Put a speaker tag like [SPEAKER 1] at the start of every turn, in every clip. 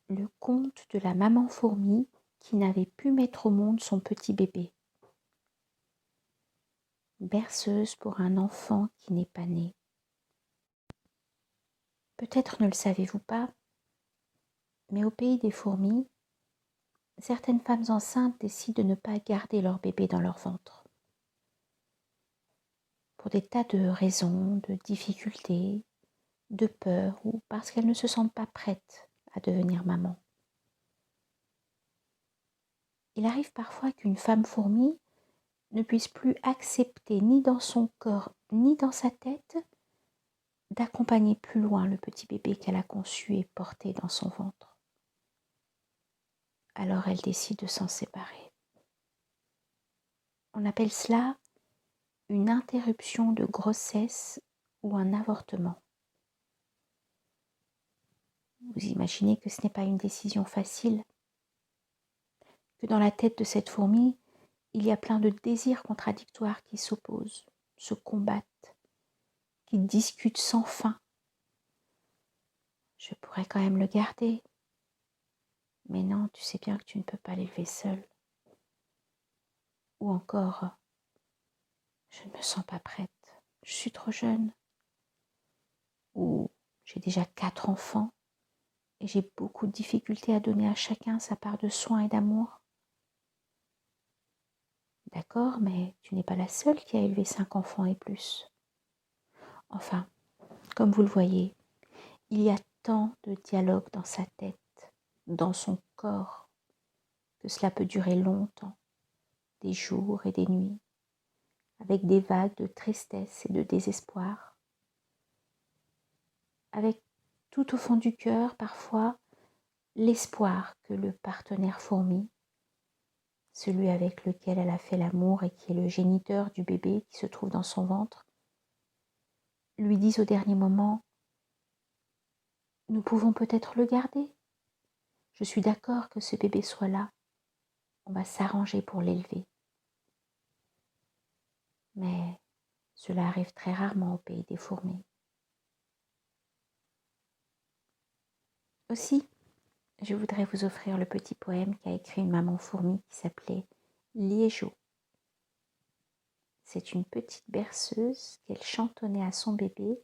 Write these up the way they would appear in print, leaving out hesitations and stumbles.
[SPEAKER 1] Le conte de la maman fourmi qui n'avait pu mettre au monde son petit bébé. Berceuse pour un enfant qui n'est pas né. Peut-être ne le savez-vous pas, mais au pays des fourmis, certaines femmes enceintes décident de ne pas garder leur bébé dans leur ventre. Pour des tas de raisons, de difficultés, de peur ou parce qu'elles ne se sentent pas prêtes à devenir maman. Il arrive parfois qu'une femme fourmi ne puisse plus accepter ni dans son corps ni dans sa tête d'accompagner plus loin le petit bébé qu'elle a conçu et porté dans son ventre. Alors elle décide de s'en séparer. On appelle cela une interruption de grossesse ou un avortement. Vous imaginez que ce n'est pas une décision facile, que dans la tête de cette fourmi, il y a plein de désirs contradictoires qui s'opposent, se combattent, qui discutent sans fin. Je pourrais quand même le garder, mais non, tu sais bien que tu ne peux pas l'élever seul. Ou encore, je ne me sens pas prête, je suis trop jeune. Ou j'ai déjà 4 enfants et j'ai beaucoup de difficultés à donner à chacun sa part de soin et d'amour. D'accord, mais tu n'es pas la seule qui a élevé 5 enfants et plus. Enfin, comme vous le voyez, il y a tant de dialogues dans sa tête, dans son corps, que cela peut durer longtemps, des jours et des nuits, avec des vagues de tristesse et de désespoir, avec tout au fond du cœur parfois l'espoir que le partenaire fourmi, celui avec lequel elle a fait l'amour et qui est le géniteur du bébé qui se trouve dans son ventre, lui dise au dernier moment: nous pouvons peut-être le garder. Je suis d'accord que ce bébé soit là. On va s'arranger pour l'élever. Mais cela arrive très rarement au pays des fourmis. Aussi, je voudrais vous offrir le petit poème qu'a écrit une maman fourmi qui s'appelait Liégeau. C'est une petite berceuse qu'elle chantonnait à son bébé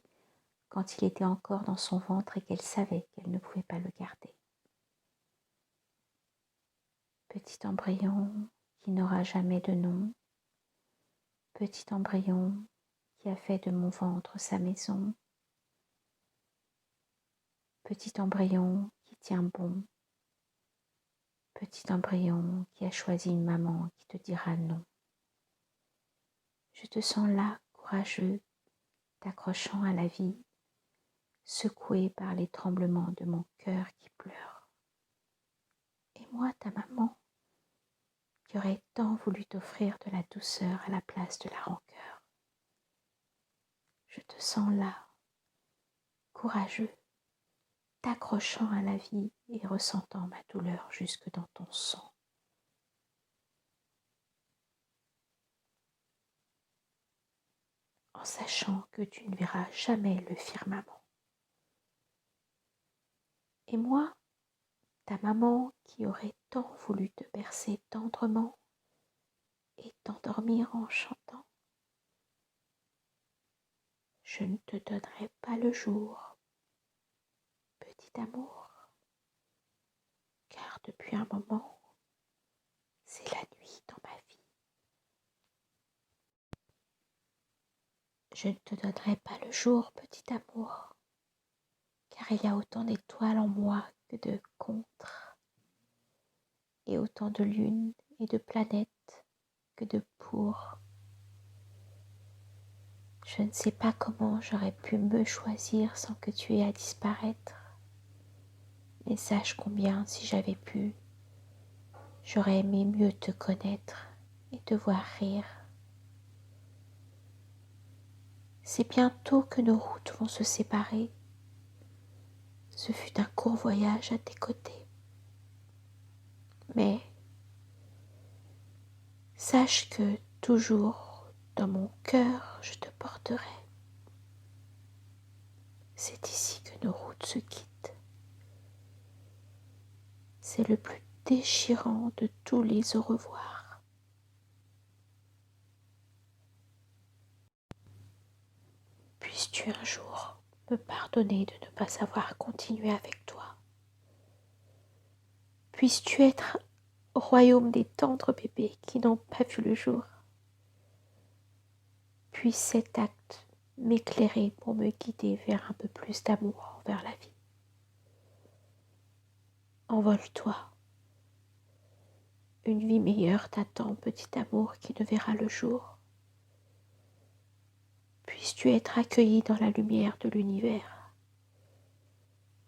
[SPEAKER 1] quand il était encore dans son ventre et qu'elle savait qu'elle ne pouvait pas le garder. Petit embryon qui n'aura jamais de nom, petit embryon qui a fait de mon ventre sa maison, petit embryon qui tient bon, petit embryon qui a choisi une maman qui te dira non. Je te sens là, courageux, t'accrochant à la vie, secoué par les tremblements de mon cœur qui pleure. Et moi, ta maman, qui aurait tant voulu t'offrir de la douceur à la place de la rancœur. Je te sens là, courageux, t'accrochant à la vie et ressentant ma douleur jusque dans ton sang. En sachant que tu ne verras jamais le firmament. Et moi, ta maman qui aurait tant voulu te bercer tendrement et t'endormir en chantant, je ne te donnerai pas le jour, petit amour, car depuis un moment, c'est la nuit dans ma vie. Je ne te donnerai pas le jour, petit amour, car il y a autant d'étoiles en moi que de contres, et autant de lunes et de planètes que de pour. Je ne sais pas comment j'aurais pu me choisir sans que tu aies à disparaître, mais sache combien, si j'avais pu, j'aurais aimé mieux te connaître et te voir rire. C'est bientôt que nos routes vont se séparer. Ce fut un court voyage à tes côtés. Mais sache que toujours dans mon cœur je te porterai. C'est ici que nos routes se quittent. c'est le plus déchirant de tous les au revoir. Puisses-tu un jour me pardonner de ne pas avoir continué avec toi. Puisses-tu être au royaume des tendres bébés qui n'ont pas vu le jour. Puisse cet acte m'éclairer pour me guider vers un peu plus d'amour envers la vie. Envole-toi. Une vie meilleure t'attend, petit amour qui ne verra le jour. Puisses-tu être accueilli dans la lumière de l'univers,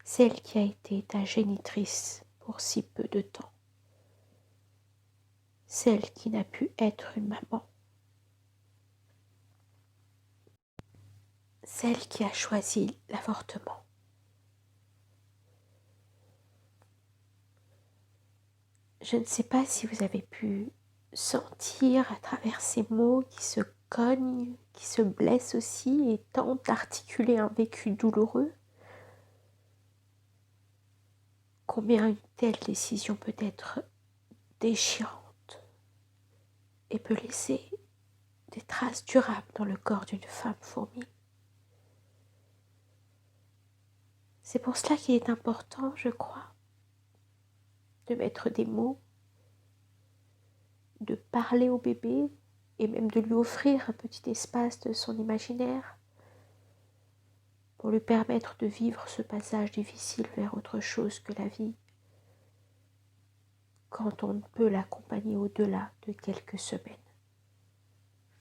[SPEAKER 1] celle qui a été ta génitrice pour si peu de temps, celle qui n'a pu être une maman, celle qui a choisi l'avortement. Je ne sais pas si vous avez pu sentir à travers ces mots qui se cognent, qui se blessent aussi et tentent d'articuler un vécu douloureux, combien une telle décision peut être déchirante et peut laisser des traces durables dans le corps d'une femme fourmi. C'est pour cela qu'il est important, je crois, de mettre des mots, de parler au bébé et même de lui offrir un petit espace de son imaginaire pour lui permettre de vivre ce passage difficile vers autre chose que la vie, quand on ne peut l'accompagner au-delà de quelques semaines.